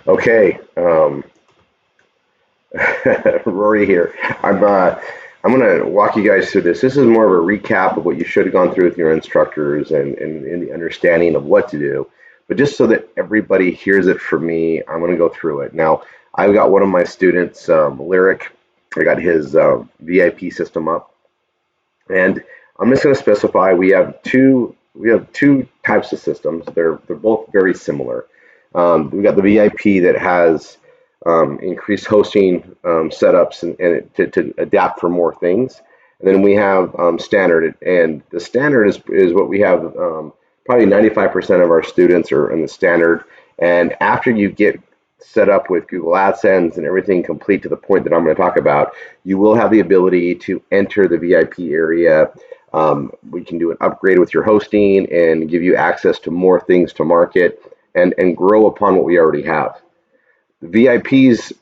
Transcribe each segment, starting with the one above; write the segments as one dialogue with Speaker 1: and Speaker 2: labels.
Speaker 1: Okay, Rory here. I'm going to walk you guys through this. This is more of a recap of what you should have gone through with your instructors and the understanding of what to do. But just so that everybody hears it from me, I'm going to go through it. Now, I've got one of my students, Lyric. I got his VIP system up, and I'm just going to specify we have two types of systems. They're both very similar. We've got the VIP that has increased hosting setups and to adapt for more things. And then we have standard, and the standard is what we have. Probably 95% of our students are in the standard. And after you get set up with Google AdSense and everything complete to the point that I'm going to talk about, you will have the ability to enter the VIP area. We can do an upgrade with your hosting and give you access to more things to market and grow upon what we already have. VIPs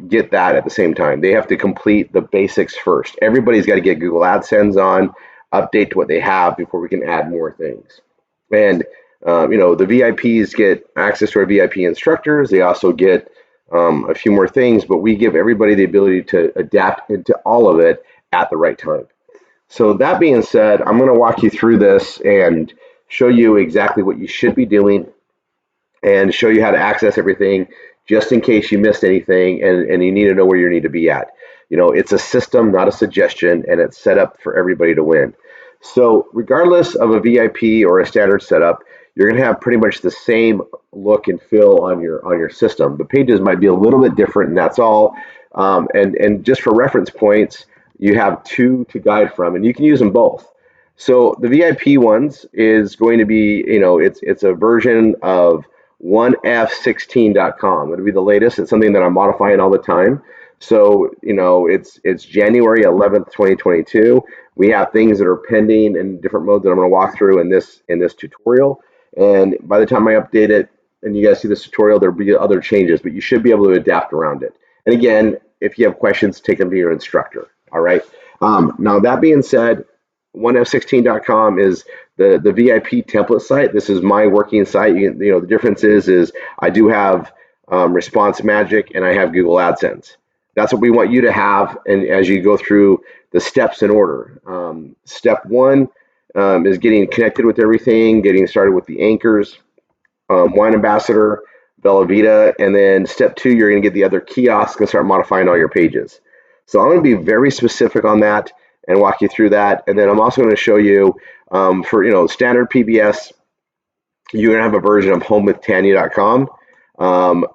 Speaker 1: get that at the same time. They have to complete the basics first. Everybody's got to get Google AdSense on, update to what they have before we can add more things. And the VIPs get access to our VIP instructors. They also get a few more things, but we give everybody the ability to adapt into all of it at the right time. So that being said, I'm going to walk you through this and show you exactly what you should be doing and show you how to access everything just in case you missed anything and you need to know where you need to be at. It's a system, not a suggestion, and it's set up for everybody to win. So regardless of a VIP or a standard setup, you're going to have pretty much the same look and feel on your system. The pages might be a little bit different, and that's all. And just for reference points, you have two to guide from, and you can use them both. So the VIP ones is going to be, it's a version of 1f16.com. It'll be the latest. It's something that I'm modifying all the time. So, it's January 11th, 2022. We have things that are pending in different modes that I'm going to walk through in this tutorial. And by the time I update it and you guys see this tutorial, there'll be other changes, but you should be able to adapt around it. And again, if you have questions, take them to your instructor. All right. Now that being said, 1f16.com is the VIP template site. This is my working site. The difference is I do have Response Magic and I have Google AdSense. That's what we want you to have, and as you go through the steps in order. Step one is getting connected with everything, getting started with the anchors, Wine Ambassador, Bella Vita, and then step two, you're going to get the other kiosks and start modifying all your pages. So I'm going to be very specific on that and walk you through that. And then I'm also going to show you for standard PBS, you're going to have a version of homewithtanya.com.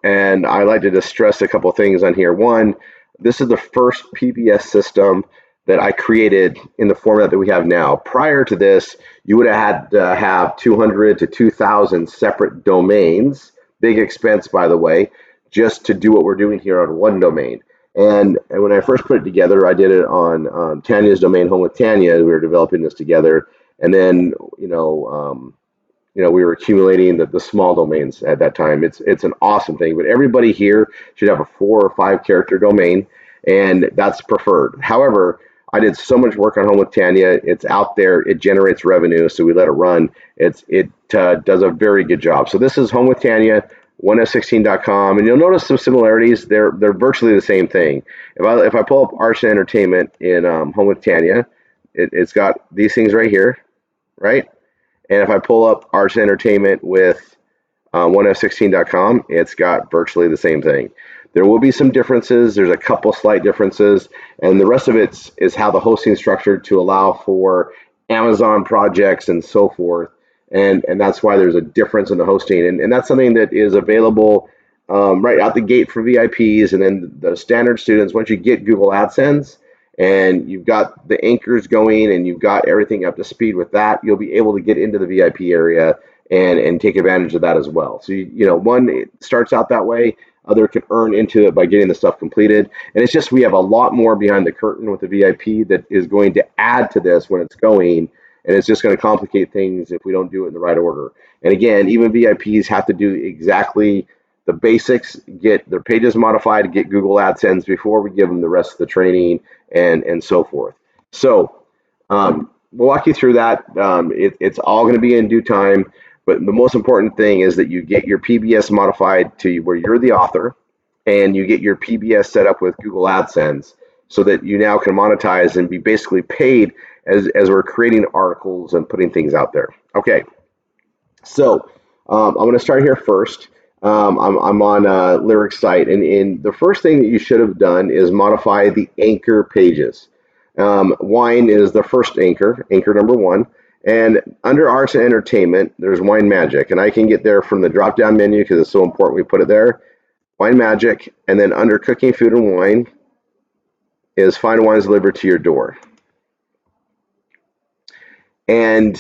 Speaker 1: And I like to just stress a couple things on here. One, this is the first PBS system that I created in the format that we have now. Prior to this, you would have had to have 200 to 2,000 separate domains. Big expense, by the way, just to do what we're doing here on one domain. And when I first put it together, I did it on Tanya's domain, Home with Tanya. We were developing this together, and then we were accumulating the small domains at that time. It's an awesome thing, but everybody here should have a 4 or 5 character domain, and that's preferred. However, I did so much work on Home with Tanya. It's out there. It generates revenue, so we let it run. It does a very good job. So this is Home with Tanya, 1f16.com, and you'll notice some similarities. They're virtually the same thing. If I pull up Arts and Entertainment in Home with Tanya, it's got these things right here, right? And if I pull up Arts and Entertainment with 1f16.com, it's got virtually the same thing. There will be some differences. There's a couple slight differences, and the rest of it is how the hosting is structured to allow for Amazon projects and so forth. And that's why there's a difference in the hosting. And that's something that is available right out the gate for VIPs. And then the standard students, once you get Google AdSense and you've got the anchors going and you've got everything up to speed with that, you'll be able to get into the VIP area and take advantage of that as well. So, one, it starts out that way. Other can earn into it by getting the stuff completed. And it's just we have a lot more behind the curtain with the VIP that is going to add to this when it's going. And it's just going to complicate things if we don't do it in the right order. And again, even VIPs have to do exactly the basics, get their pages modified, get Google AdSense before we give them the rest of the training and so forth. So we'll walk you through that. It's all going to be in due time. But the most important thing is that you get your PBS modified to where you're the author, and you get your PBS set up with Google AdSense so that you now can monetize and be basically paid as we're creating articles and putting things out there. Okay, so I'm going to start here first. I'm on Lyric site, and the first thing that you should have done is modify the anchor pages. Wine is the first anchor, anchor number one. And under arts and entertainment, there's Wine Magic, and I can get there from the drop down menu because it's so important we put it there. Wine Magic, and then under cooking, food, and wine is fine wines delivered to your door. And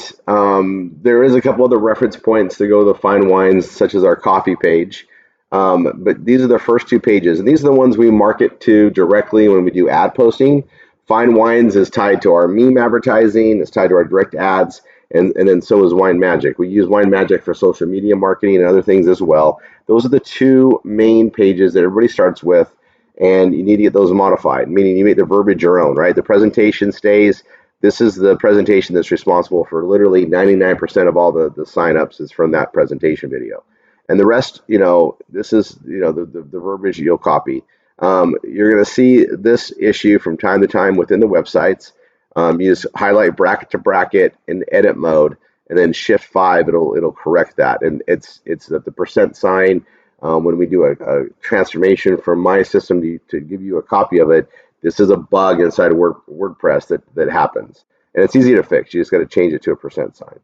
Speaker 1: there is a couple other reference points to go to the fine wines, such as our coffee page. But these are the first two pages, and these are the ones we market to directly when we do ad posting. Fine wines is tied to our meme advertising, it's tied to our direct ads, and then so is Wine Magic. We use Wine Magic for social media marketing and other things as well. Those are the two main pages that everybody starts with, and you need to get those modified, meaning you make the verbiage your own, right? The presentation stays. This is the presentation that's responsible for literally 99% of all the signups is from that presentation video. And the rest, this is, the verbiage you'll copy. You're going to see this issue from time to time within the websites. You just highlight bracket to bracket in edit mode, and then shift 5, it'll correct that. And it's the percent sign. When we do a transformation from my system to give you a copy of it, this is a bug inside of WordPress that happens, and it's easy to fix. You just got to change it to a percent sign.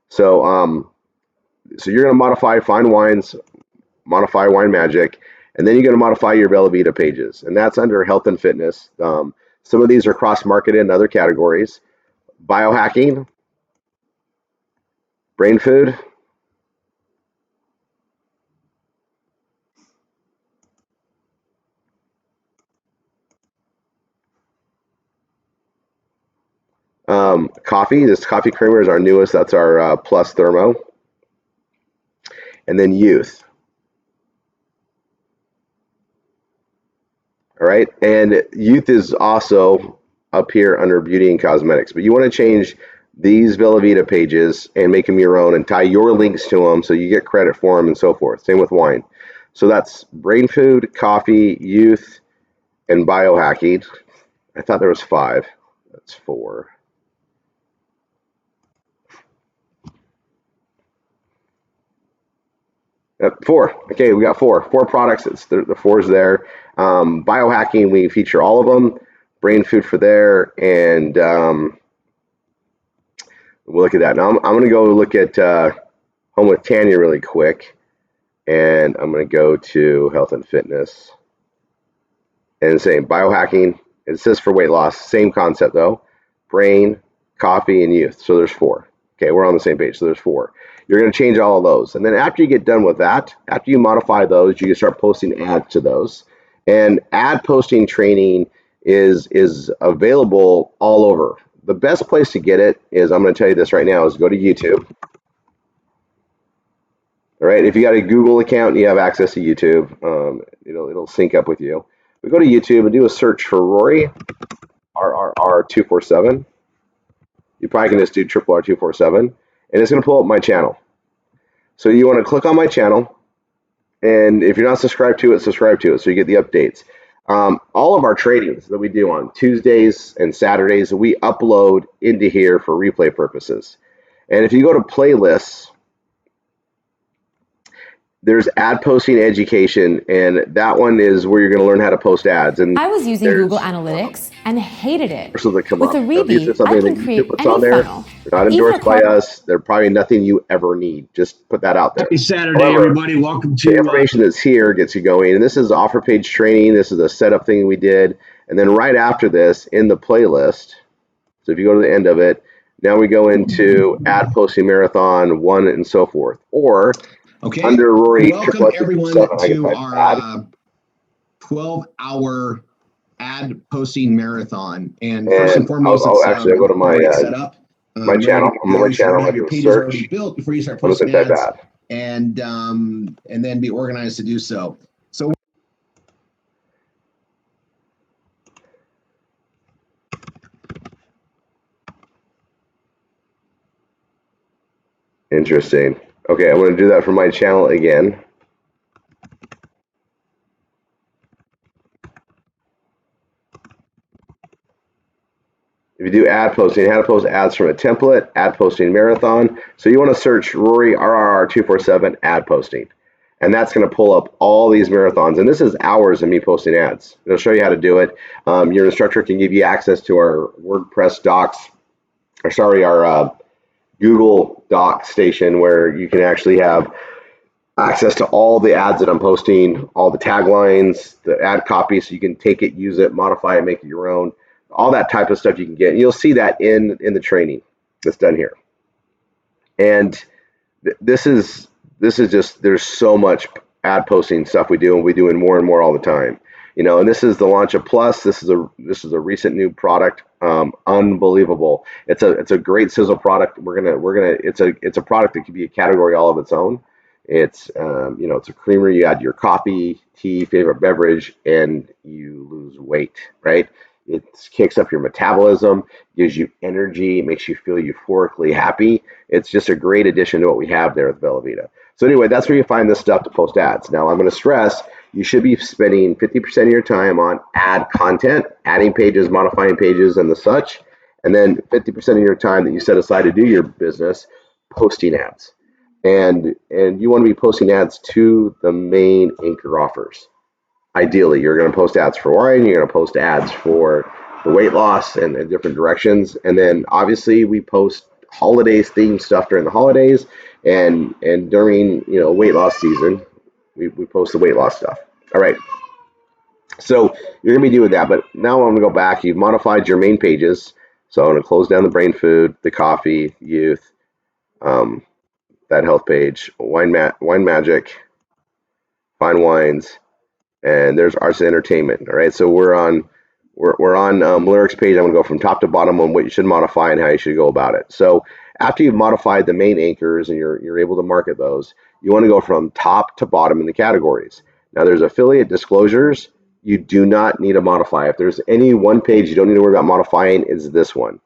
Speaker 1: So so you're going to modify fine wines, modify Wine Magic, and then you're going to modify your Velveeta pages, and that's under health and fitness. Some of these are cross-marketed in other categories: biohacking, brain food, coffee. This coffee creamer is our newest. That's our plus thermo, and then youth. All right, and youth is also up here under beauty and cosmetics, but you want to change these Velveeta pages and make them your own and tie your links to them so you get credit for them and so forth. Same with wine. So that's brain food, coffee, youth, and biohacking. I thought there was 5. That's 4. Four. Okay, we got 4. 4 products. The 4's there. Biohacking, we feature all of them. Brain food for there, and we'll look at that. Now I'm going to go look at Home with Tanya really quick, and I'm going to go to health and fitness, and say biohacking. It says for weight loss. Same concept though. Brain, coffee, and youth. So there's 4. Okay, we're on the same page. So there's 4. You're going to change all of those. And then after you get done with that, after you modify those, you can start posting ads to those. And ad posting training is available all over. The best place to get it is, I'm going to tell you this right now, is go to YouTube. All right, if you got a Google account and you have access to YouTube, it'll sync up with you. But go to YouTube and do a search for Rory, RRR247. You probably can just do RR247, and it's going to pull up my channel. So you want to click on my channel, and if you're not subscribed to it, subscribe to it so you get the updates. All of our trainings that we do on Tuesdays and Saturdays, we upload into here for replay purposes. And if you go to playlists, there's ad posting education, and that one is where you're going to learn how to post ads. And
Speaker 2: I was using Google Analytics and hated it.
Speaker 1: So that come
Speaker 2: With
Speaker 1: up.
Speaker 2: a
Speaker 1: Now, these are
Speaker 2: Reebee,
Speaker 1: something
Speaker 2: I
Speaker 1: that
Speaker 2: can create
Speaker 1: YouTube puts
Speaker 2: any
Speaker 1: on there.
Speaker 2: funnel.
Speaker 1: They're not endorsed by us. They're probably nothing you ever need. Just put that out there.
Speaker 3: Happy Saturday,
Speaker 1: However,
Speaker 3: everybody. Welcome to
Speaker 1: the information that's here gets you going. And this is offer page training. This is a setup thing we did. And then right after this, in the playlist, so if you go to the end of it, now we go into ad posting marathon 1 and so forth. Or under Rory,
Speaker 3: welcome everyone to our 12-hour ad posting marathon. And first and foremost,
Speaker 1: I'll go to my
Speaker 3: setup.
Speaker 1: My channel. I'm on my channel.
Speaker 3: Have your pages already built before you start posting ads, and then be organized to do so. So
Speaker 1: interesting. Okay, I'm going to do that for my channel again. If you do ad posting, how to post ads from a template, ad posting marathon. So you want to search Rory RRR247 ad posting. And that's going to pull up all these marathons. And this is hours of me posting ads. It'll show you how to do it. Your instructor can give you access to our WordPress docs, our Google Doc station, where you can actually have access to all the ads that I'm posting, all the taglines, the ad copy, so you can take it, use it, modify it, make it your own. All that type of stuff you can get. And you'll see that in the training that's done here. And this is just, there's so much ad posting stuff we do, and we doing more and more all the time. And this is the launch of Plus. This is a recent new product. Unbelievable. It's a great sizzle product. It's a product that could be a category all of its own. It's it's a creamer. You add your coffee, tea, favorite beverage, and you lose weight, right? It kicks up your metabolism, gives you energy, makes you feel euphorically happy. It's just a great addition to what we have there with Bella Vita. So anyway, that's where you find this stuff to post ads. Now, I'm going to stress, you should be spending 50% of your time on ad content, adding pages, modifying pages, and the such. And then 50% of your time that you set aside to do your business, posting ads. And you want to be posting ads to the main anchor offers. Ideally, you're going to post ads for wine, you're going to post ads for weight loss and different directions. And then obviously we post holidays themed stuff during the holidays, and during weight loss season, we post the weight loss stuff. All right. So you're going to be doing that, but now I'm going to go back. You've modified your main pages. So I'm going to close down the brain food, the coffee, youth, that health page, wine magic, fine wines, and there's arts and entertainment. All right, so we're on lyrics page. I'm going to go from top to bottom on what you should modify and how you should go about it. So after you've modified the main anchors and you're able to market those, you want to go from top to bottom in the categories. Now there's affiliate disclosures. You do not need to modify. If there's any one page you don't need to worry about modifying, is this one.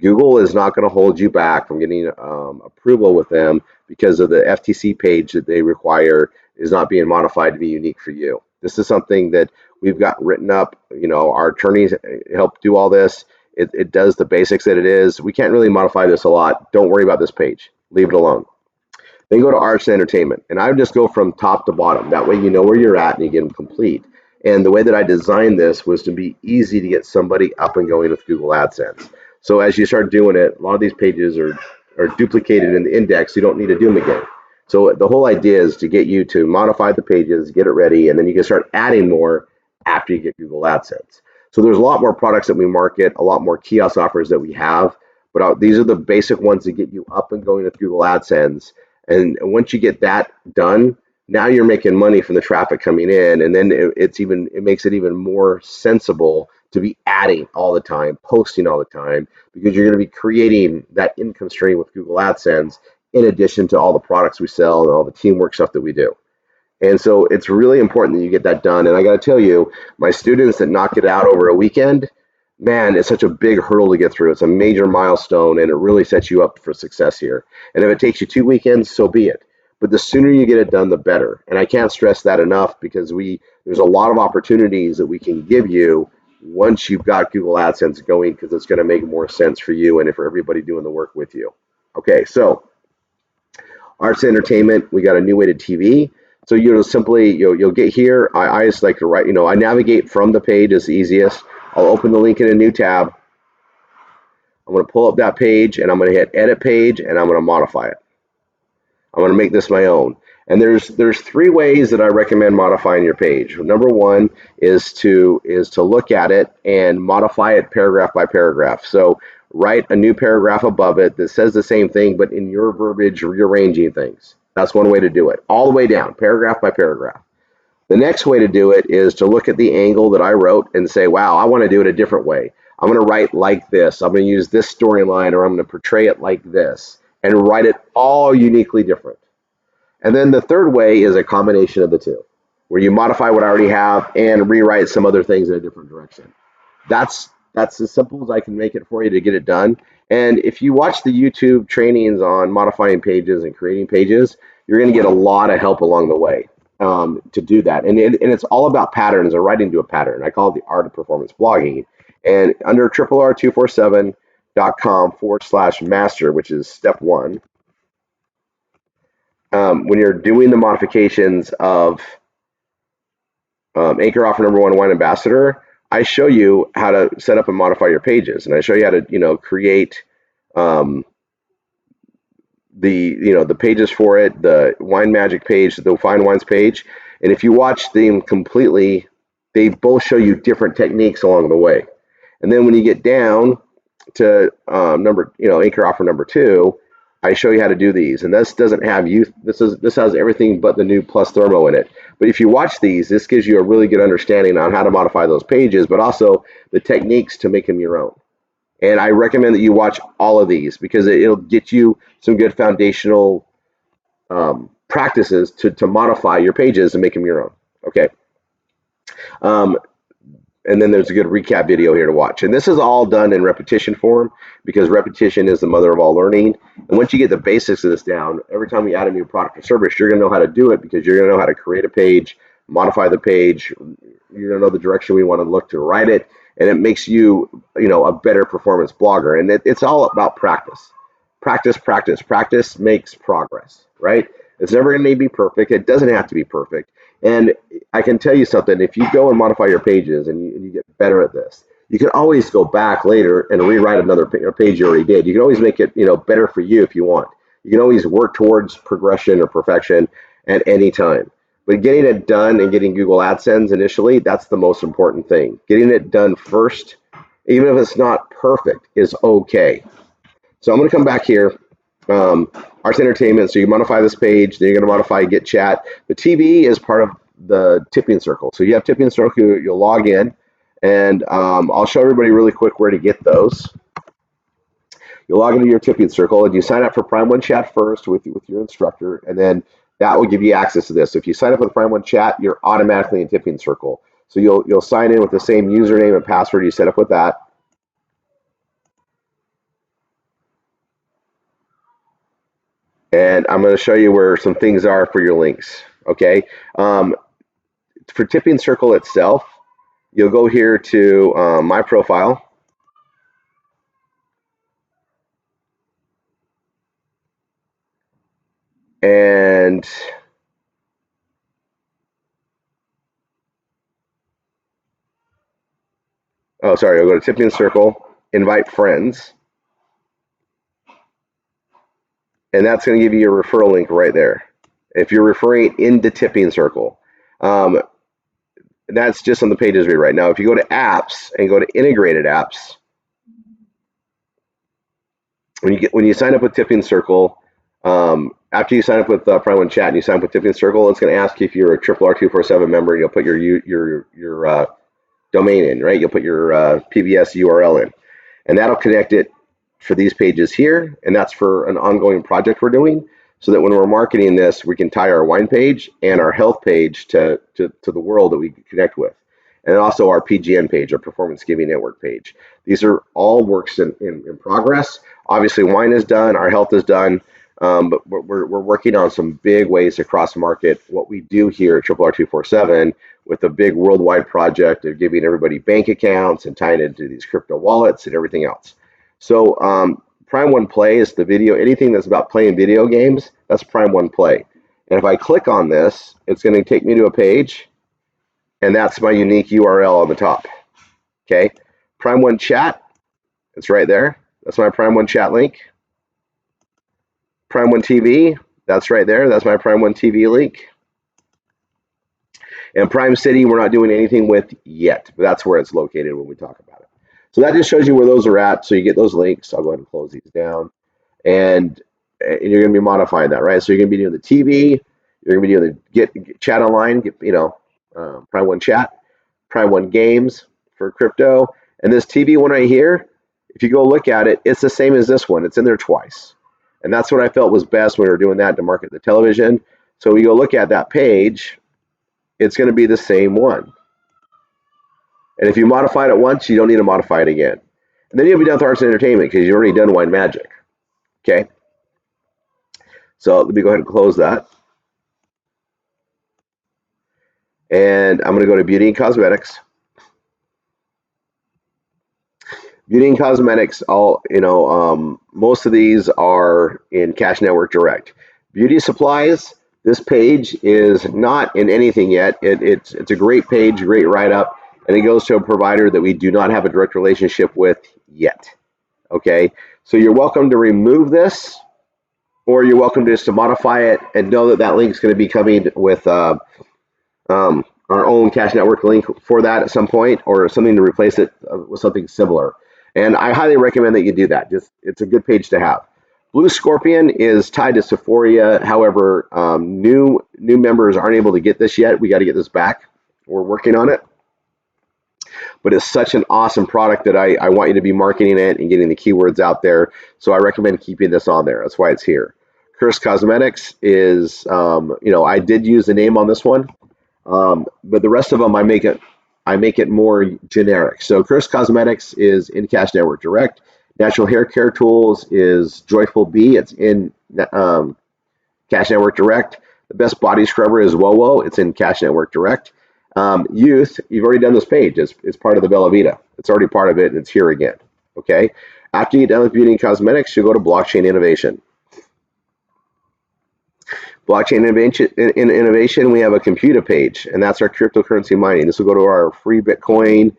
Speaker 1: Google is not going to hold you back from getting approval with them because of the FTC page that they require is not being modified to be unique for you. This is something that we've got written up. Our attorneys help do all this. It does the basics that it is. We can't really modify this a lot. Don't worry about this page. Leave it alone. Then go to arts and entertainment. And I would just go from top to bottom. That way you know where you're at and you get them complete. And the way that I designed this was to be easy to get somebody up and going with Google AdSense. So as you start doing it, a lot of these pages are duplicated in the index. You don't need to do them again. So the whole idea is to get you to modify the pages, get it ready, and then you can start adding more after you get Google AdSense. So there's a lot more products that we market, a lot more kiosk offers that we have, but these are the basic ones that get you up and going with Google AdSense. And once you get that done, now you're making money from the traffic coming in, and then it makes it even more sensible to be adding all the time, posting all the time, because you're going to be creating that income stream with Google AdSense in addition to all the products we sell and all the teamwork stuff that we do. And so it's really important that you get that done. And I got to tell you, my students that knock it out over a weekend, man, it's such a big hurdle to get through. It's a major milestone, and it really sets you up for success here. And if it takes you 2 weekends, so be it. But the sooner you get it done, the better. And I can't stress that enough, because there's a lot of opportunities that we can give you once you've got Google AdSense going, because it's going to make more sense for you and for everybody doing the work with you. Okay, so arts and entertainment, we got a new way to TV. So you'll get here. I just like to write, I navigate from the page as the easiest. I'll open the link in a new tab. I'm going to pull up that page, and I'm going to hit edit page, and I'm going to modify it. I'm going to make this my own. And there's 3 ways that I recommend modifying your page. Number 1 is to look at it and modify it paragraph by paragraph. So write a new paragraph above it that says the same thing, but in your verbiage, rearranging things. That's one way to do it, all the way down, paragraph by paragraph. The next way to do it is to look at the angle that I wrote and say, wow, I want to do it a different way. I'm going to write like this. I'm going to use this storyline, or I'm going to portray it like this, and write it all uniquely different. And then the third way is a combination of the two, where you modify what I already have and rewrite some other things in a different direction. That's that's as simple as I can make it for you to get it done. And if you watch the YouTube trainings on modifying pages and creating pages, you're going to get a lot of help along the way to do that. And it's all about patterns or writing to a pattern. I call it the art of performance blogging. And under RRR247.com/master, which is step one, when you're doing the modifications of Anchor Offer Number One Wine Ambassador, I show you how to set up and modify your pages, and I show you how to create the pages for it, the Wine Magic page, the Fine Wines page, and if you watch them completely, they both show you different techniques along the way. And then when you get down to Anchor Offer Number Two, I show you how to do these, and this doesn't have youth. This has everything but the new plus thermo in it. But if you watch these, this gives you a really good understanding on how to modify those pages, but also the techniques to make them your own. And I recommend that you watch all of these because it'll get you some good foundational practices to modify your pages and make them your own. Okay. And then there's a good recap video here to watch. And this is all done in repetition form because repetition is the mother of all learning. And once you get the basics of this down, every time you add a new product or service, you're going to know how to do it because you're going to know how to create a page, modify the page. You're going to know the direction we want to look to write it. And it makes you, a better performance blogger. And it's all about practice. Practice, practice. Practice makes progress, right? It's never going to be perfect. It doesn't have to be perfect. And I can tell you something, if you go and modify your pages and you get better at this, you can always go back later and rewrite another page you already did. You can always make it, better for you if you want. You can always work towards progression or perfection at any time. But getting it done and getting Google AdSense initially, that's the most important thing. Getting it done first, even if it's not perfect, is okay. So I'm going to come back here. Arts Entertainment, so you modify this page, then you're going to modify Get Chat. The TV is part of the tipping circle. So you have tipping circle, you'll log in, and I'll show everybody really quick where to get those. You'll log into your tipping circle, and you sign up for Prime One Chat first with your instructor, and then that will give you access to this. So if you sign up with Prime One Chat, you're automatically in tipping circle. So you'll sign in with the same username and password you set up with that. And I'm going to show you where some things are for your links. Okay. For Tipping Circle itself, you'll go here to my profile. And I'll go to Tipping Circle, invite friends. And that's going to give you your referral link right there. If you're referring into Tipping Circle, that's just on the pages we right now. If you go to apps and go to integrated apps, when you sign up with Tipping Circle, after you sign up with Prime One Chat and you sign up with Tipping Circle, it's going to ask you if you're a RRR247 member. And you'll put your domain in, right? You'll put your PBS URL in, and that'll connect it for these pages here, and that's for an ongoing project we're doing, so that when we're marketing this, we can tie our wine page and our health page to the world that we connect with, and also our PGN page, our Performance Giving Network page. These are all works in progress. Obviously, wine is done, our health is done, but we're working on some big ways to cross-market what we do here at RRR247 with a big worldwide project of giving everybody bank accounts and tying it into these crypto wallets and everything else. So Prime One Play is the video. Anything that's about playing video games, that's Prime One Play. And if I click on this, it's going to take me to a page, and that's my unique URL on the top. Okay, Prime One Chat, it's right there. That's my Prime One Chat link. Prime One TV, that's right there. That's my Prime One TV link. And Prime City, we're not doing anything with yet, but that's where it's located when we talk about it. So that just shows you where those are at. So you get those links. I'll go ahead and close these down. And you're going to be modifying that, right? So you're going to be doing the TV. You're going to be doing the get chat online, Prime One Chat, Prime One Games for crypto. And this TV one right here, if you go look at it, it's the same as this one. It's in there twice. And that's what I felt was best when we were doing that to market the television. So we go look at that page, it's going to be the same one. And if you modified it once, you don't need to modify it again. And then you'll be done with arts and entertainment because you've already done wine magic. Okay. So let me go ahead and close that. And I'm going to go to beauty and cosmetics. Beauty and cosmetics, most of these are in Cash Network Direct. Beauty supplies, this page is not in anything yet. It's a great page, great write-up, and it goes to a provider that we do not have a direct relationship with yet. Okay, so you're welcome to remove this, or you're welcome just to modify it and know that that link is going to be coming with our own Cash Network link for that at some point, or something to replace it with something similar. And I highly recommend that you do that. It's a good page to have. Blue Scorpion is tied to Sephora. However, new members aren't able to get this yet. We got to get this back. We're working on it. But it's such an awesome product that I want you to be marketing it and getting the keywords out there. So I recommend keeping this on there. That's why it's here. Curse Cosmetics is, I did use the name on this one, but the rest of them I make it more generic. So Curse Cosmetics is in Cash Network Direct. Natural Hair Care Tools is Joyful Bee. It's in Cash Network Direct. The Best Body Scrubber is WoWo. It's in Cash Network Direct. Youth, you've already done this page. It's part of the Bella Vita. It's already part of it, and it's here again. Okay. After you get done with beauty and cosmetics, you go to Blockchain Innovation. Blockchain innovation, we have a computer page, and that's our cryptocurrency mining. This will go to our free Bitcoin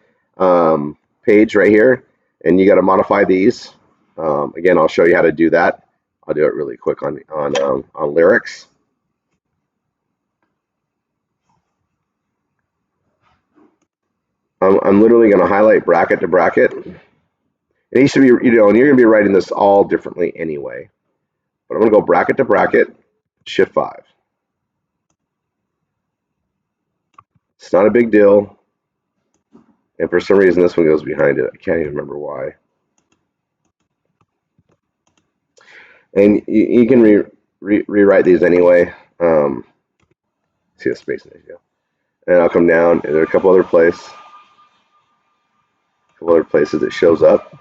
Speaker 1: page right here, and you got to modify these. Again, I'll show you how to do that. I'll do it really quick on Lyrics. I'm literally going to highlight bracket to bracket. It needs to be, and you're going to be writing this all differently anyway. But I'm going to go bracket to bracket, Shift 5. It's not a big deal. And for some reason, this one goes behind it. I can't even remember why. And you can rewrite these anyway. See the space in there. And I'll come down, and there are a couple other places. It shows up.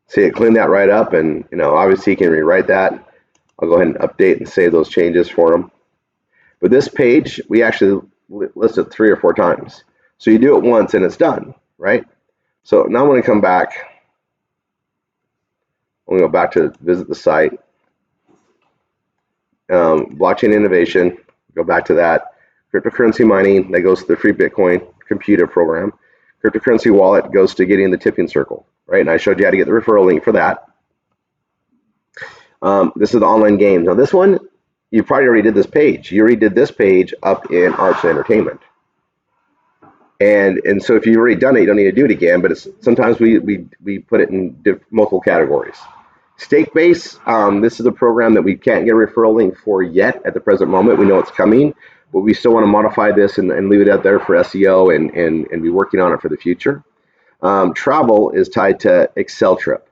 Speaker 1: See, it cleaned that right up, and obviously you can rewrite that. I'll go ahead and update and save those changes for them. But this page, we actually listed 3 or 4 times. So you do it once and it's done, right? So now I'm going to come back. I'm going to go back to visit the site. Blockchain innovation, go back to that. Cryptocurrency mining, that goes to the free Bitcoin computer program. Cryptocurrency wallet goes to getting the tipping circle, right? And I showed you how to get the referral link for that. This is the online games. Now this one, you probably already did this page. You already did this page up in arts and entertainment. And so if you've already done it, you don't need to do it again, but sometimes we put it in multiple categories. Stake Base, this is a program that we can't get a referral link for yet at the present moment. We know it's coming, but we still want to modify this and leave it out there for SEO and be working on it for the future. Travel is tied to Excel Trip.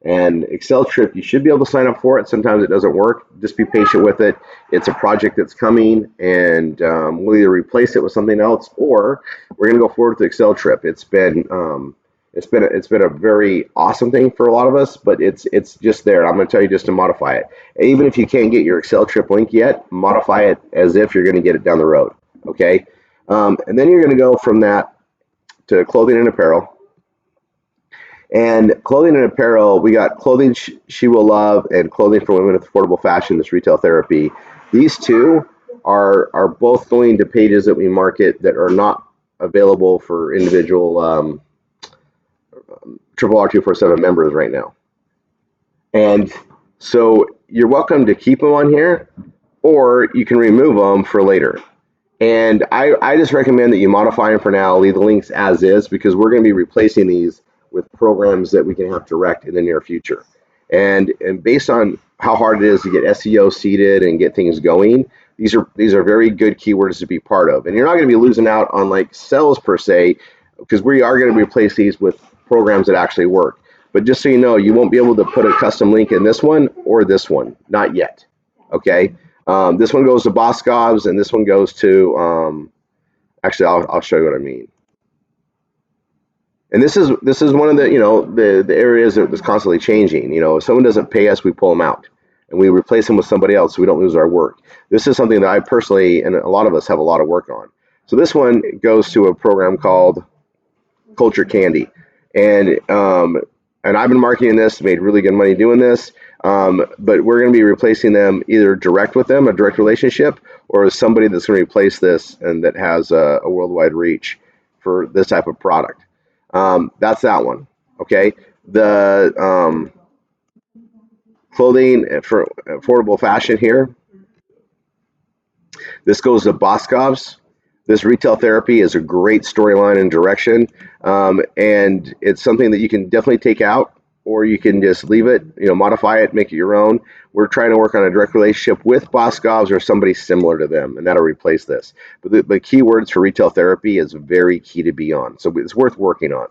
Speaker 1: And Excel Trip, you should be able to sign up for it. Sometimes it doesn't work. Just be patient with it. It's a project that's coming, and we'll either replace it with something else, or we're going to go forward with Excel Trip. It's been a very awesome thing for a lot of us, but it's just there. I'm going to tell you just to modify it. And even if you can't get your Excel Trip link yet, modify it as if you're going to get it down the road. Okay, and then you're going to go from that to clothing and apparel. And clothing and apparel, we got Clothing She Will Love and Clothing for Women with Affordable Fashion, this retail therapy. These two are both going to pages that we market that are not available for individual RR247 members right now. And so you're welcome to keep them on here, or you can remove them for later. And I just recommend that you modify them for now, leave the links as is, because we're going to be replacing these with programs that we can have direct in the near future. And based on how hard it is to get SEO seeded and get things going. These are very good keywords to be part of, and you're not going to be losing out on like sales per se, because we are going to replace these with programs that actually work. But just so you know, you won't be able to put a custom link in this one or this one, not yet. Okay, this one goes to Boscov's, and this one goes to actually I'll show you what I mean. And this is one of the the areas that was constantly changing. If someone doesn't pay us, we pull them out and we replace them with somebody else so we don't lose our work. This is something that I personally and a lot of us have a lot of work on. So this one goes to a program called Culture Candy, and I've been marketing this, made really good money doing this. But we're going to be replacing them either direct with them, a direct relationship, or as somebody that's going to replace this and that has a worldwide reach for this type of product. That's that one. Okay. The clothing for affordable fashion here. This goes to Boscov's. This retail therapy is a great storyline and direction, and it's something that you can definitely take out, or you can just leave it, modify it, make it your own. We're trying to work on a direct relationship with Boscov's or somebody similar to them, and that'll replace this. But the keywords for retail therapy is very key to be on, so it's worth working on.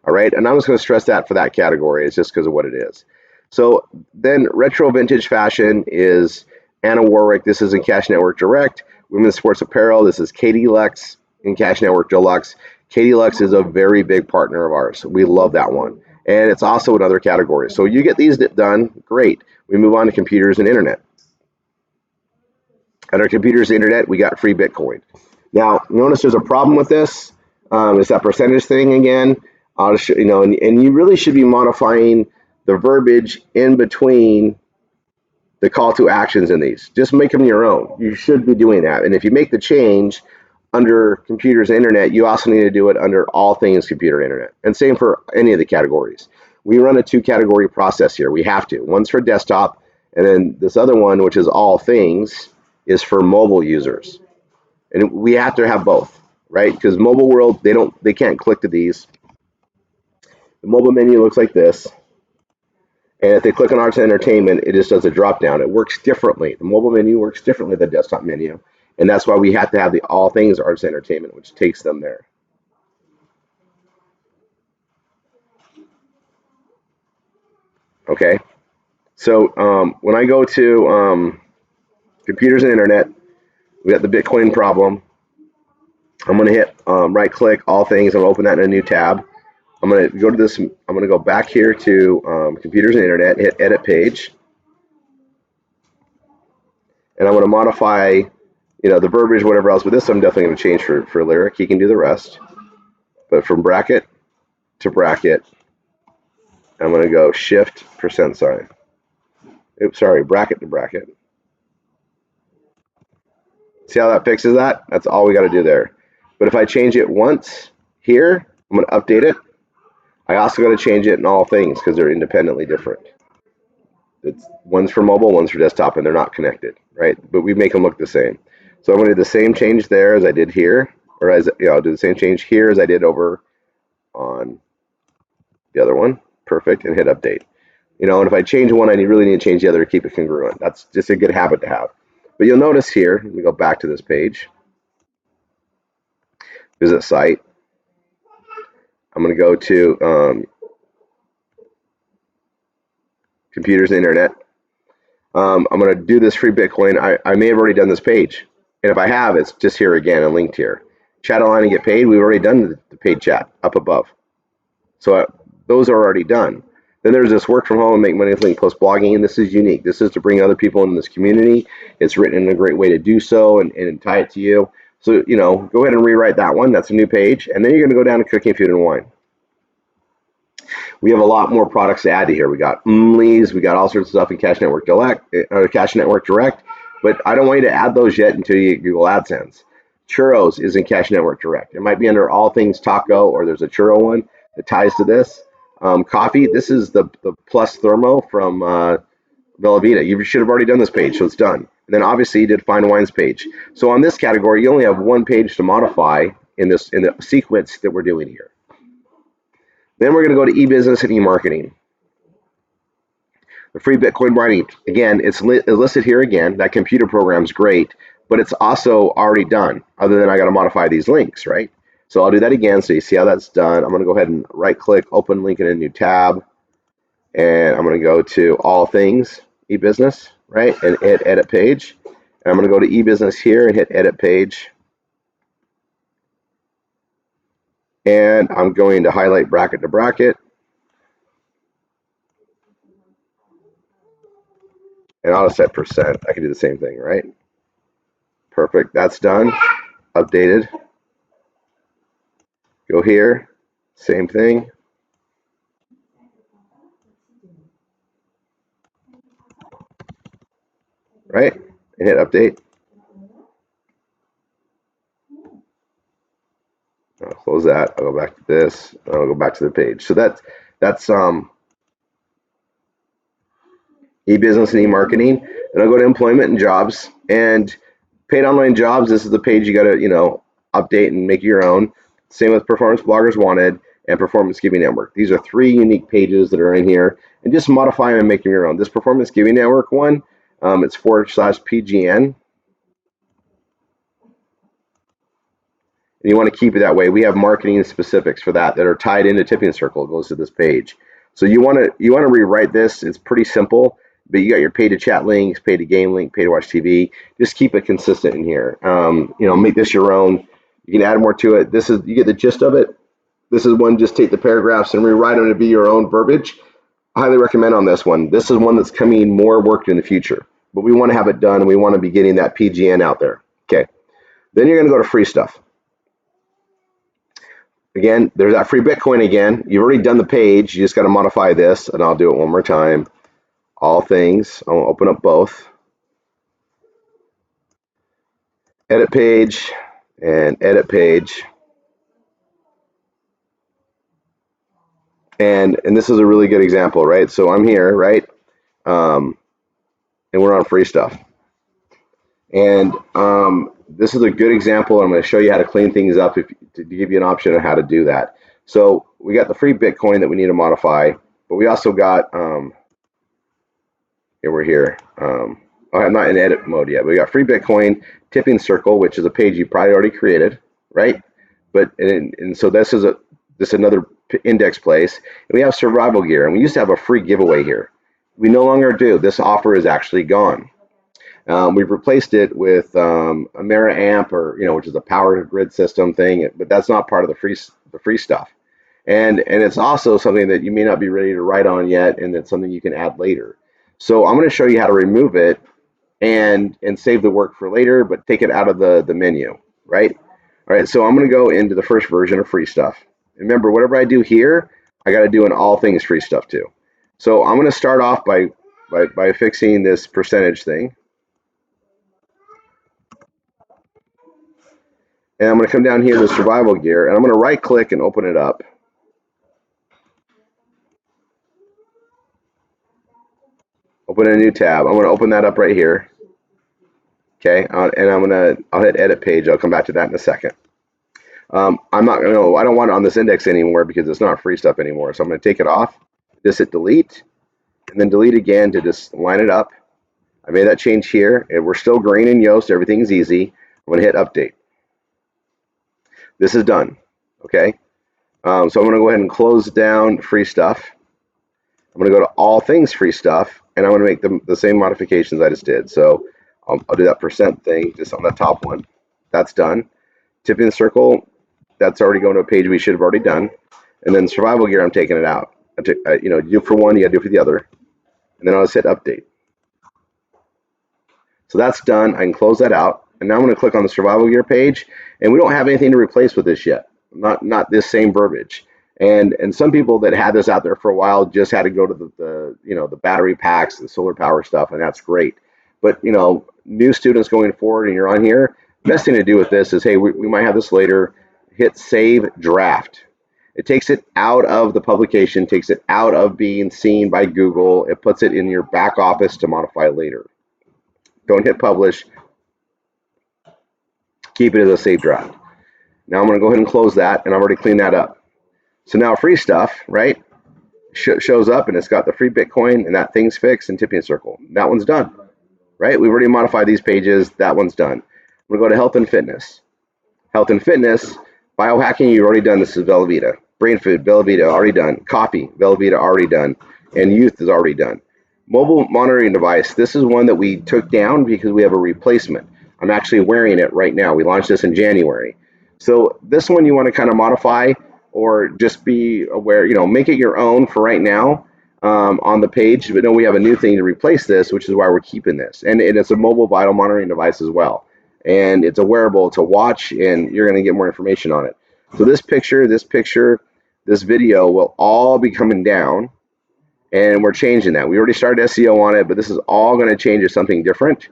Speaker 1: All right, and I'm just going to stress that for that category. It's just because of what it is. So then retro vintage fashion is Anna Warwick. This is in Cash Network Direct. Women's sports apparel. This is Katie Lux in Cash Network Deluxe. Katie Lux is a very big partner of ours. We love that one. And it's also in other categories. So you get these done, great. We move on to computers and internet. At our computers and internet, we got free Bitcoin. Now, notice there's a problem with this. It's that percentage thing again. I'll show, and you really should be modifying the verbiage in between the call to actions in these. Just make them your own. You should be doing that. And if you make the change under computers and internet, you also need to do it under all things computer and internet. And same for any of the categories. We run a 2-category process here. We have to. One's for desktop, and then this other one, which is all things, is for mobile users. And we have to have both, right? Because mobile world, they can't click to these. The mobile menu looks like this. And if they click on Arts and Entertainment, it just does a drop down. It works differently. The mobile menu works differently than the desktop menu. And that's why we have to have the all things Arts and Entertainment, which takes them there. Okay. So when I go to computers and internet, we got the Bitcoin problem. I'm going to hit right click, all things. I'm going to open that in a new tab. I'm going to go to this. I'm going to go back here to computers and internet, hit edit page. And I'm going to modify, the verbiage, whatever else. But this I'm definitely going to change for Lyric. He can do the rest. But from bracket to bracket, I'm going to go shift %. Oops, sorry, bracket to bracket. See how that fixes that? That's all we got to do there. But if I change it once here, I'm going to update it. I also got to change it in all things because they're independently different. One's for mobile, one's for desktop, and they're not connected, right? But we make them look the same. So I'm going to do the same change there as I did here, or I'll do the same change here as I did over on the other one. Perfect, and hit update. And if I change one, I really need to change the other to keep it congruent. That's just a good habit to have. But you'll notice here, let me go back to this page. Visit site. I'm going to go to computers and internet. I'm going to do this free Bitcoin. I may have already done this page. And if I have, it's just here again and linked here. Chat online and get paid. We've already done the paid chat up above. So those are already done. Then there's this work from home and make money with link post blogging. And this is unique. This is to bring other people in this community. It's written in a great way to do so and tie it to you. So, go ahead and rewrite that one. That's a new page. And then you're going to go down to cooking, food, and wine. We have a lot more products to add to here. We got Leaves, we got all sorts of stuff in Cash Network Direct, but I don't want you to add those yet until you get Google AdSense. Churros is in Cash Network Direct. It might be under all things taco, or there's a churro one that ties to this. Coffee, this is the Plus Thermo from Bella Vita. You should have already done this page, so it's done. And then obviously you did Fine Wines page. So on this category, you only have one page to modify in the sequence that we're doing here. Then we're going to go to e-business and e-marketing. The free Bitcoin mining, again, it's listed here again. That computer program's great, but it's also already done, other than I got to modify these links, right? So I'll do that again so you see how that's done. I'm going to go ahead and right click, open link in a new tab, and I'm going to go to all things e-business, right? And hit edit page. And I'm going to go to e-business here and hit edit page. And I'm going to highlight bracket to bracket. And I'll set percent. I can do the same thing, right? Perfect. That's done. Updated. Go here. Same thing. Right? And hit update. I'll close that. I'll go back to this. I'll go back to the page. So that's e-business and e-marketing. And I'll go to employment and jobs, and paid online jobs. This is the page you got to, update and make your own. Same with performance bloggers wanted and performance giving network. These are 3 unique pages that are in here, and just modify them and make them your own. This performance giving network one, it's /PGN. And you want to keep it that way. We have marketing specifics for that are tied into Tipping Circle. It goes to this page. So you want to rewrite this. It's pretty simple, but you got your pay to chat links, pay to game link, pay to watch TV. Just keep it consistent in here. Make this your own. You can add more to it. You get the gist of it. This is one, just take the paragraphs and rewrite them to be your own verbiage. I highly recommend on this one. This is one that's coming more work in the future, but we want to have it done, and we want to be getting that PGN out there. Okay. Then you're going to go to free stuff. Again, there's that free Bitcoin again. You've already done the page. You just got to modify this, and I'll do it one more time. All things. I'll open up both. Edit page and edit page. And this is a really good example, right? So I'm here, right? And we're on free stuff. And this is a good example. I'm going to show you how to clean things up to give you an option on how to do that. So we got the free Bitcoin that we need to modify, but we also got, here we're here. I'm not in edit mode yet. We got free Bitcoin, Tipping Circle, which is a page you probably already created, right? But and so this is another index place. And we have survival gear, and we used to have a free giveaway here. We no longer do. This offer is actually gone. We've replaced it with a Mera Amp, or which is a power grid system thing, but that's not part of the free stuff. And it's also something that you may not be ready to write on yet, and it's something you can add later. So I'm going to show you how to remove it and save the work for later, but take it out of the menu, right? All right, so I'm going to go into the first version of free stuff. Remember, whatever I do here, I got to do in all things free stuff too. So I'm going to start off by fixing this percentage thing. And I'm going to come down here to survival gear, and I'm going to right click and open it up. Open a new tab. I'm going to open that up right here. Okay, and I'll hit edit page. I'll come back to that in a second. I don't want it on this index anymore because it's not free stuff anymore. So I'm going to take it off, just hit delete, and then delete again to just line it up. I made that change here. We're still green in Yoast. Everything's easy. I'm going to hit update. This is done. Okay. So I'm going to go ahead and close down free stuff. I'm going to go to all things free stuff, and I'm going to make the same modifications I just did. So I'll do that percent thing just on the top one. That's done. Tipping Circle, that's already going to a page we should have already done. And then survival gear, I'm taking it out. You do for one, you got to do for the other. And then I'll just hit update. So that's done. I can close that out. And now I'm going to click on the survival gear page, and we don't have anything to replace with this yet. Not this same verbiage. And some people that had this out there for a while just had to go to the battery packs, the solar power stuff, and that's great. But new students going forward, and you're on here, best thing to do with this is, hey, we might have this later. Hit save draft. It takes it out of the publication, takes it out of being seen by Google. It puts it in your back office to modify later. Don't hit publish. Keep it as a save draft. Now I'm going to go ahead and close that, and I've already cleaned that up. So now free stuff, right? shows up and it's got the free Bitcoin and that thing's fixed and tipping circle. That one's done, right? We've already modified these pages. That one's done. We're going to go to health and fitness. Health and fitness, biohacking, you've already done. This is Bella Vita. Brain food, Bella Vita, already done. Coffee, Bella Vita, already done. And youth is already done. Mobile monitoring device, this is one that we took down because we have a replacement. I'm actually wearing it right now. We launched this in January. So this one you want to kind of modify or just be aware, make it your own for right now on the page. But no, we have a new thing to replace this, which is why we're keeping this. And it's a mobile vital monitoring device as well. And it's a wearable to watch, and you're going to get more information on it. So this picture, this video will all be coming down, and we're changing that. We already started SEO on it, but this is all going to change to something different.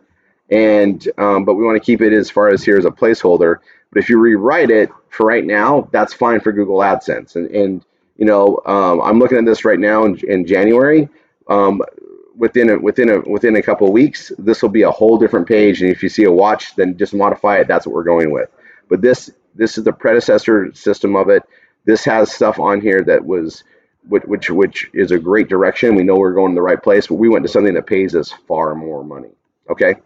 Speaker 1: And but we want to keep it as far as here as a placeholder. But if you rewrite it for right now, that's fine for Google AdSense. And I'm looking at this right now in January. Within a couple of weeks, this will be a whole different page. And if you see a watch, then just modify it. That's what we're going with. But this is the predecessor system of it. This has stuff on here that was which is a great direction. We know we're going in the right place, but we went to something that pays us far more money. Okay.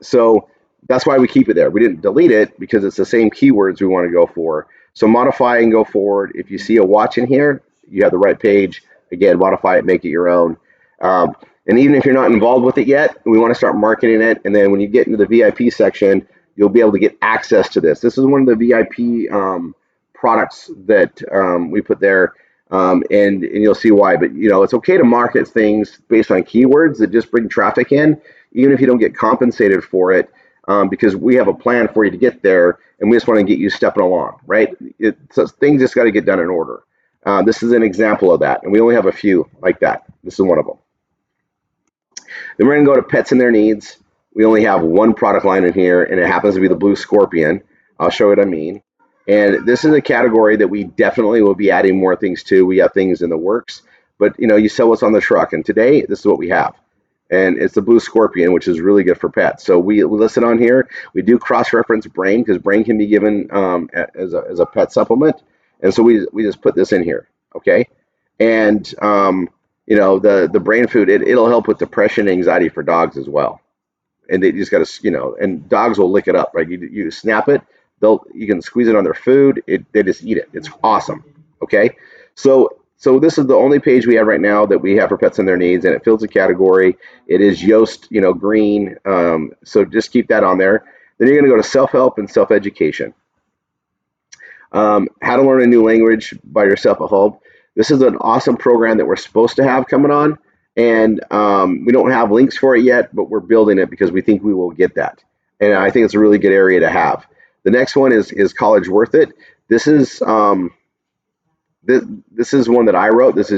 Speaker 1: So that's why we keep it there. We didn't delete it because it's the same keywords we want to go for. So modify and go forward. If you see a watch in here, you have the right page. Again, modify it, make it your own. And even if you're not involved with it yet, we want to start marketing it. And then when you get into the VIP section, you'll be able to get access to this. This is one of the VIP products that we put there. And you'll see why. But, it's okay to market things based on keywords that just bring traffic in, even if you don't get compensated for it, because we have a plan for you to get there, and we just want to get you stepping along, right? So things just got to get done in order. This is an example of that, and we only have a few like that. This is one of them. Then we're going to go to pets and their needs. We only have one product line in here, and it happens to be the blue scorpion. I'll show you what I mean. And this is a category that we definitely will be adding more things to. We have things in the works, but you sell what's on the truck, and today this is what we have. And it's the blue scorpion, which is really good for pets. So we list it on here. We do cross-reference brain because brain can be given as a pet supplement. And so we just put this in here, okay? And the brain food, it'll help with depression, anxiety for dogs as well. And they just got to, and dogs will lick it up, right? You snap it, you can squeeze it on their food. They just eat it. It's awesome, okay? So this is the only page we have right now that we have for pets and their needs, and it fills a category. It is Yoast, green. So just keep that on there. Then you're going to go to self-help and self-education. How to learn a new language by yourself at home. This is an awesome program that we're supposed to have coming on, and we don't have links for it yet, but we're building it because we think we will get that. And I think it's a really good area to have. The next one is College Worth It. This is this is one that I wrote. This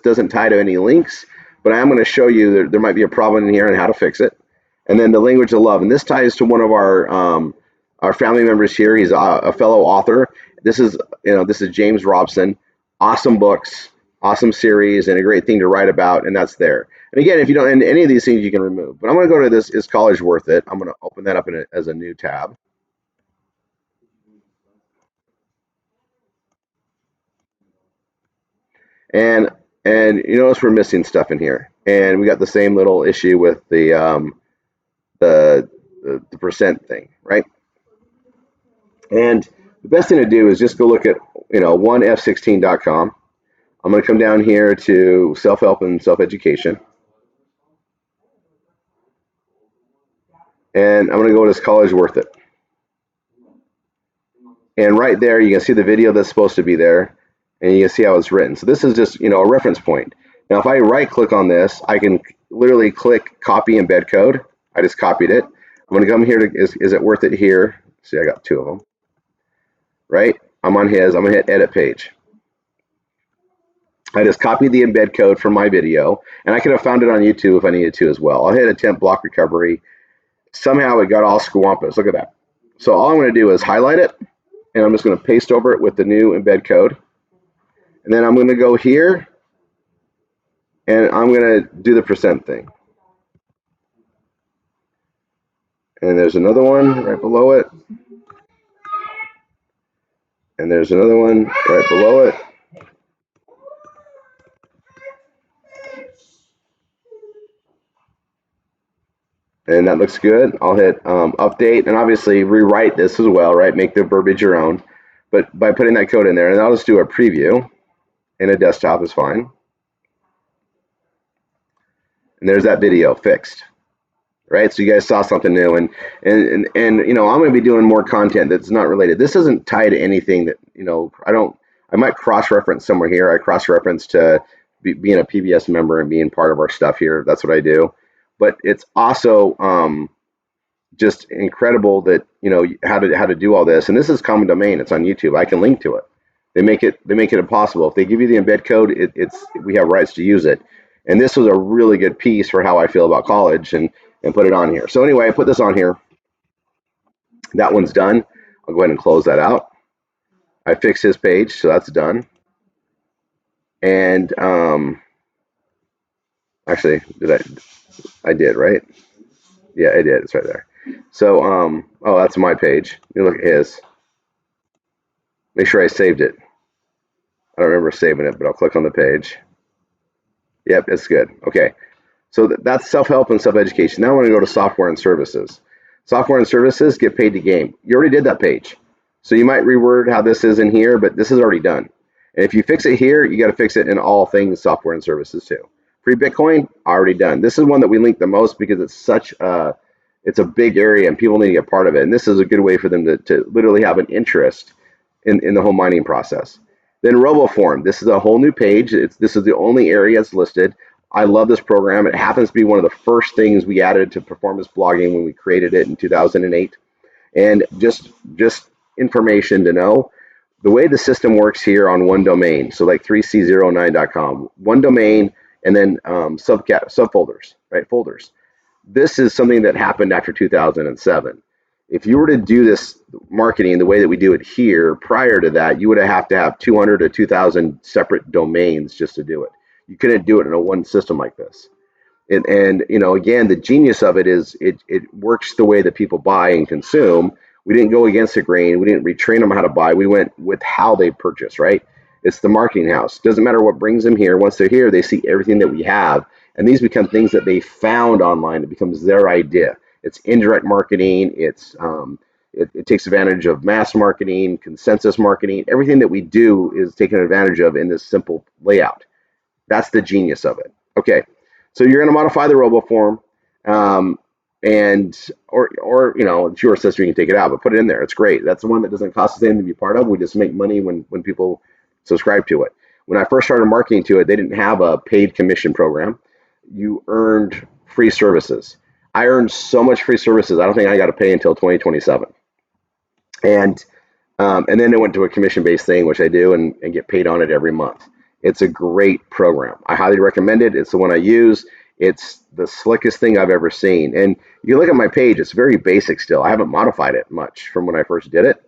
Speaker 1: doesn't tie to any links, but I am going to show you there might be a problem in here and how to fix it. And then the language of love, and this ties to one of our family members here. He's a fellow author. This is James Robson. Awesome books, awesome series, and a great thing to write about, and that's there. And again, if you don't, and any of these things you can remove. But I'm going to go to this, is College Worth It? I'm going to open that up as a new tab. And you notice we're missing stuff in here, and we got the same little issue with the percent thing, right? And the best thing to do is just go look at 1f16.com. I'm going to come down here to self-help and self-education, and I'm going to go to this College Worth It. And right there, you can see the video that's supposed to be there, and you can see how it's written. So this is just a reference point. Now, if I right-click on this, I can literally click copy embed code. I just copied it. I'm going to come here to is it worth it here? See, I got two of them. Right? I'm on his. I'm going to hit edit page. I just copied the embed code from my video, and I could have found it on YouTube if I needed to as well. I'll hit attempt block recovery. Somehow it got all squampus. Look at that. So all I'm going to do is highlight it, and I'm just going to paste over it with the new embed code. And then I'm going to go here, and I'm going to do the percent thing. And there's another one right below it. And there's another one right below it. And that looks good. I'll hit update and obviously rewrite this as well, right? Make the verbiage your own. But by putting that code in there, and I'll just do a preview in a desktop is fine. And there's that video fixed, right? So you guys saw something new, and you know, I'm going to be doing more content that's not related. This isn't tied to anything that, you know, I might cross-reference somewhere here. I cross-reference to being a PBS member and being part of our stuff here. That's what I do. But it's also just incredible that, you know, how to do all this. And this is common domain. It's on YouTube. I can link to it. They make it impossible. If they give you the embed code, we have rights to use it. And this was a really good piece for how I feel about college, and put it on here. So anyway, I put this on here. That one's done. I'll go ahead and close that out. I fixed his page, so that's done. And actually, I did, right? Yeah, I did. It's right there. So oh, that's my page. You look at his. Make sure I saved it. I don't remember saving it, but I'll click on the page. Yep, it's good. Okay. So that's self-help and self-education. Now I want to go to software and services. Software and services, get paid to game. You already did that page. So you might reword how this is in here, but this is already done. And if you fix it here, you got to fix it in all things software and services too. Free Bitcoin, already done. This is one that we link the most because it's a big area and people need to get part of it. And this is a good way for them to literally have an interest in the whole mining process. Then RoboForm, this is a whole new page. This is the only area it's listed. I love this program. It happens to be one of the first things we added to performance blogging when we created it in 2008. And just information to know, the way the system works here on one domain, so like 3c09.com, one domain, and then subfolders, right? Folders. This is something that happened after 2007. If you were to do this marketing the way that we do it here, prior to that, you would have to have 200 to 2,000 separate domains just to do it. You couldn't do it in a one system like this. And you know, again, the genius of it is it works the way that people buy and consume. We didn't go against the grain. We didn't retrain them how to buy. We went with how they purchase, right? It's the marketing house. Doesn't matter what brings them here. Once they're here, they see everything that we have. And these become things that they found online. It becomes their idea. It's indirect marketing. It takes advantage of mass marketing, consensus marketing. Everything that we do is taken advantage of in this simple layout. That's the genius of it. Okay, so you're going to modify the RoboForm, or you know, it's your system. You can take it out, but put it in there. It's great. That's the one that doesn't cost us anything to be part of. We just make money when people subscribe to it. When I first started marketing to it, they didn't have a paid commission program. You earned free services. I earned so much free services. I don't think I got to pay until 2027. And then it went to a commission-based thing, which I do, and get paid on it every month. It's a great program. I highly recommend it. It's the one I use. It's the slickest thing I've ever seen. And you look at my page, it's very basic still. I haven't modified it much from when I first did it.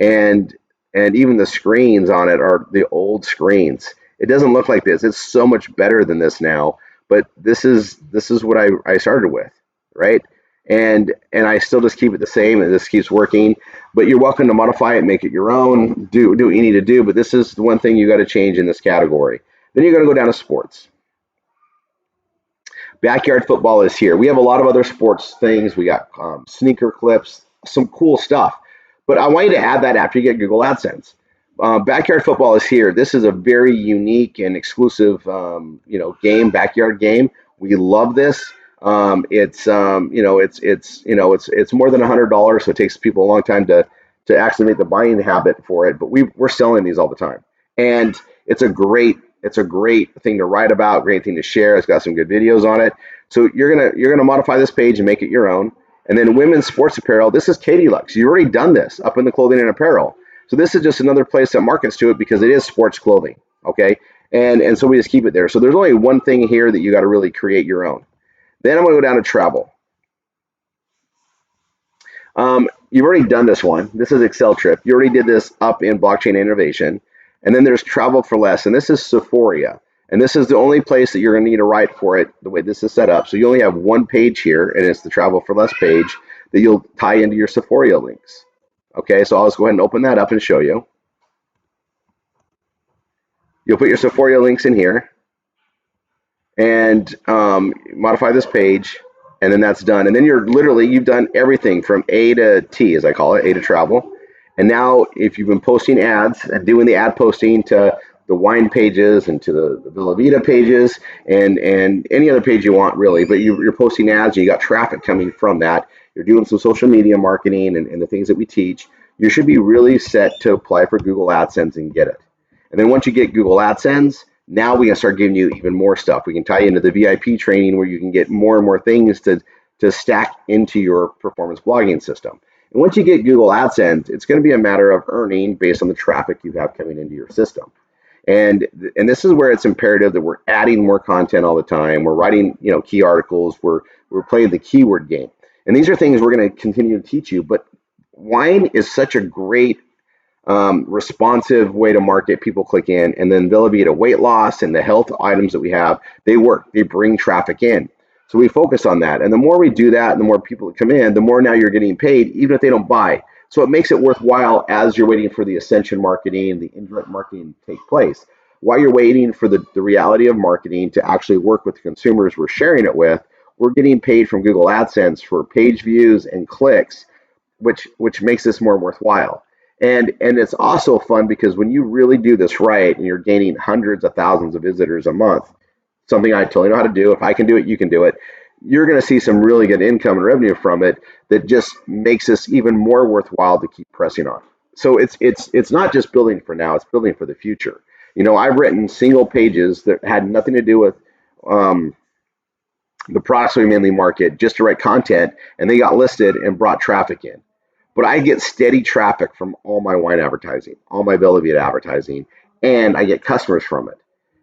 Speaker 1: And even the screens on it are the old screens. It doesn't look like this. It's so much better than this now. But this is what I started with, right? And I still just keep it the same, and this keeps working. But you're welcome to modify it, make it your own, do what you need to do. But this is the one thing you got to change in this category. Then you're going to go down to sports. Backyard football is here. We have a lot of other sports things. We got sneaker clips, some cool stuff. But I want you to add that after you get Google AdSense. Backyard football is here. This is a very unique and exclusive, game, backyard game. We love this. It's more than $100, so it takes people a long time to actually make the buying habit for it. But we're selling these all the time, and it's a great thing to write about, great thing to share. It's got some good videos on it. So you're gonna modify this page and make it your own. And then women's sports apparel. This is Katie Lux. You've already done this up in the clothing and apparel. So this is just another place that markets to it because it is sports clothing. Okay, and so we just keep it there. So there's only one thing here that you got to really create your own. Then I'm going to go down to travel. You've already done this one. This is Excel Trip. You already did this up in Blockchain Innovation. And then there's Travel for Less. And this is Sephora. And this is the only place that you're going to need to write for it the way this is set up. So you only have one page here, and it's the Travel for Less page that you'll tie into your Sephora links. Okay, so I'll just go ahead and open that up and show you. You'll put your Sephora links in here and modify this page. and then that's done. And then you've done everything from A to T, as I call it, A to travel. And now if you've been posting ads and doing the ad posting to the wine pages and to the Villa Vita pages and any other page you want really, but you're posting ads and you got traffic coming from that. You're doing some social media marketing and the things that we teach. You should be really set to apply for Google AdSense and get it. And then once you get Google AdSense, now we can start giving you even more stuff. We can tie you into the VIP training where you can get more and more things to stack into your performance blogging system. And once you get Google AdSense, it's going to be a matter of earning based on the traffic you have coming into your system. And this is where it's imperative that we're adding more content all the time. We're writing, key articles. We're playing the keyword game. And these are things we're going to continue to teach you. But wine is such a great responsive way to market. People click in, and then Villa Vita weight loss and the health items that we have, they work. They bring traffic in. So we focus on that. And the more we do that, and the more people that come in, the more now you're getting paid, even if they don't buy. So it makes it worthwhile as you're waiting for the ascension marketing, the indirect marketing to take place. While you're waiting for the reality of marketing to actually work with the consumers we're sharing it with, we're getting paid from Google AdSense for page views and clicks, which makes this more worthwhile. And it's also fun because when you really do this right and you're gaining hundreds of thousands of visitors a month, something I totally know how to do. If I can do it, you can do it. You're going to see some really good income and revenue from it that just makes this even more worthwhile to keep pressing on. So it's not just building for now, it's building for the future. I've written single pages that had nothing to do with the products we mainly market, just to write content, and they got listed and brought traffic in. But I get steady traffic from all my wine advertising, all my Villa Vita advertising, and I get customers from it.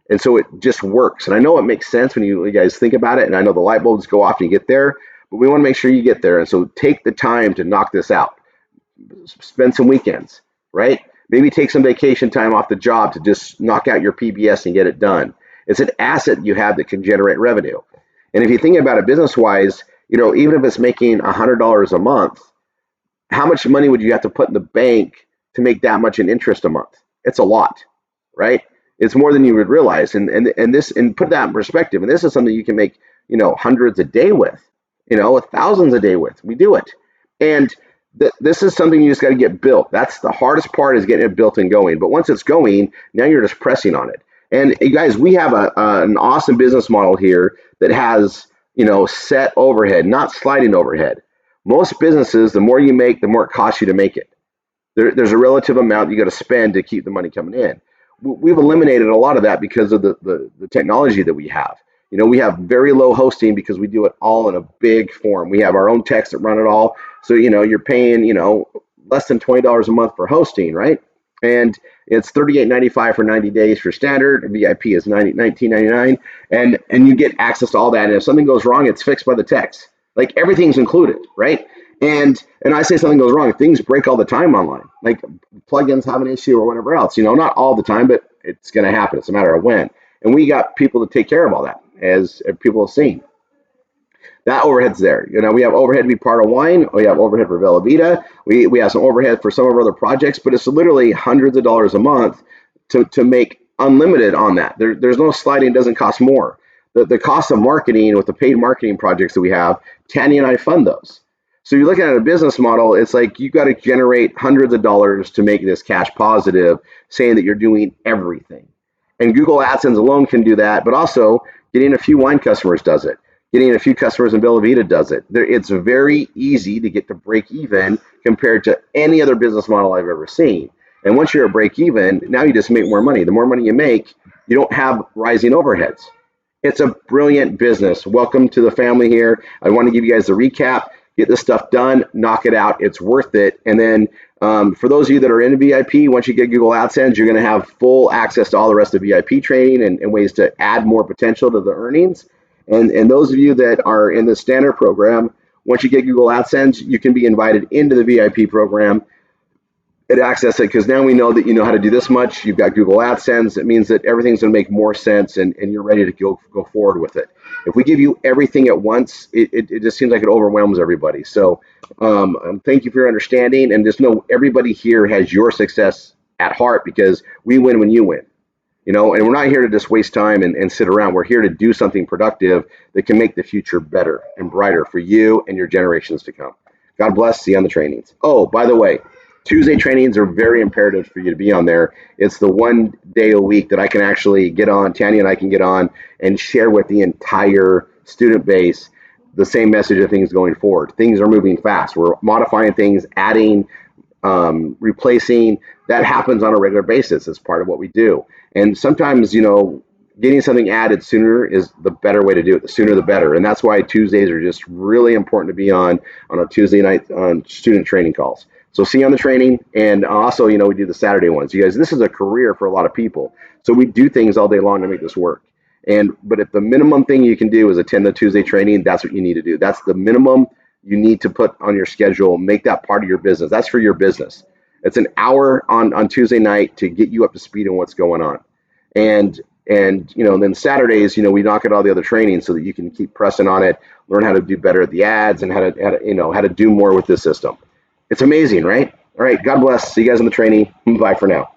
Speaker 1: And so it just works. And I know it makes sense when you guys think about it. And I know the light bulbs go off and you get there, but we want to make sure you get there. And so take the time to knock this out. Spend some weekends, right? Maybe take some vacation time off the job to just knock out your PBS and get it done. It's an asset you have that can generate revenue. And if you think about it business-wise, even if it's making $100 a month, how much money would you have to put in the bank to make that much in interest a month? It's a lot, right? It's more than you would realize, and put that in perspective. And this is something you can make, hundreds a day with, thousands a day with. We do it, and this is something you just got to get built. That's the hardest part, is getting it built and going. But once it's going, now you're just pressing on it. And you guys, we have an awesome business model here that has set overhead, not sliding overhead. Most businesses, the more you make, the more it costs you to make it. There's a relative amount you got to spend to keep the money coming in. We've eliminated a lot of that because of the technology that we have. We have very low hosting because we do it all in a big form. We have our own techs that run it all. So, you're paying, less than $20 a month for hosting, right? And it's $38.95 for 90 days for standard. VIP is $19.99, and you get access to all that. And if something goes wrong, it's fixed by the techs. Like, everything's included, right? And I say something goes wrong, things break all the time online. Like, plugins have an issue or whatever else. Not all the time, but it's going to happen. It's a matter of when. And we got people to take care of all that, as people have seen. That overhead's there. We have overhead to be part of wine. We have overhead for Villa Vita. We have some overhead for some of our other projects, but it's literally hundreds of dollars a month to make unlimited on that. There's no sliding. It doesn't cost more. The cost of marketing with the paid marketing projects that we have, Tanya and I fund those. So you're looking at a business model, it's like you got to generate hundreds of dollars to make this cash positive, saying that you're doing everything. And Google AdSense alone can do that, but also getting a few wine customers does it. Getting a few customers in Villa Vita does it. It's very easy to get to break even compared to any other business model I've ever seen. And once you're at break even, now you just make more money. The more money you make, you don't have rising overheads. It's a brilliant business. Welcome to the family here. I want to give you guys a recap. Get this stuff done, knock it out. It's worth it. And then for those of you that are in VIP, once you get Google AdSense, you're going to have full access to all the rest of VIP training and ways to add more potential to the earnings. And those of you that are in the standard program, once you get Google AdSense, you can be invited into the VIP program and access it, because now we know that you know how to do this much. You've got Google AdSense. It means that everything's going to make more sense, and you're ready to go forward with it. If we give you everything at once, it just seems like it overwhelms everybody. So thank you for your understanding, and just know everybody here has your success at heart, because we win when you win. And we're not here to just waste time and sit around. We're here to do something productive that can make the future better and brighter for you and your generations to come. God bless. See you on the trainings. Oh, by the way, Tuesday trainings are very imperative for you to be on there. It's the one day a week that I can actually get on, Tanya and I can get on and share with the entire student base the same message of things going forward. Things are moving fast. We're modifying things, adding, replacing. That happens on a regular basis as part of what we do. And sometimes, getting something added sooner is the better way to do it. The sooner the better. And that's why Tuesdays are just really important to be on a Tuesday night on student training calls. So see you on the training. And also, we do the Saturday ones. You guys, this is a career for a lot of people. So we do things all day long to make this work. But if the minimum thing you can do is attend the Tuesday training, that's what you need to do. That's the minimum you need to put on your schedule. Make that part of your business. That's for your business. It's an hour on Tuesday night to get you up to speed on what's going on. And then Saturdays, we knock out all the other trainings so that you can keep pressing on it, learn how to do better at the ads and how to do more with this system. It's amazing, right? All right. God bless. See you guys in the training. Bye for now.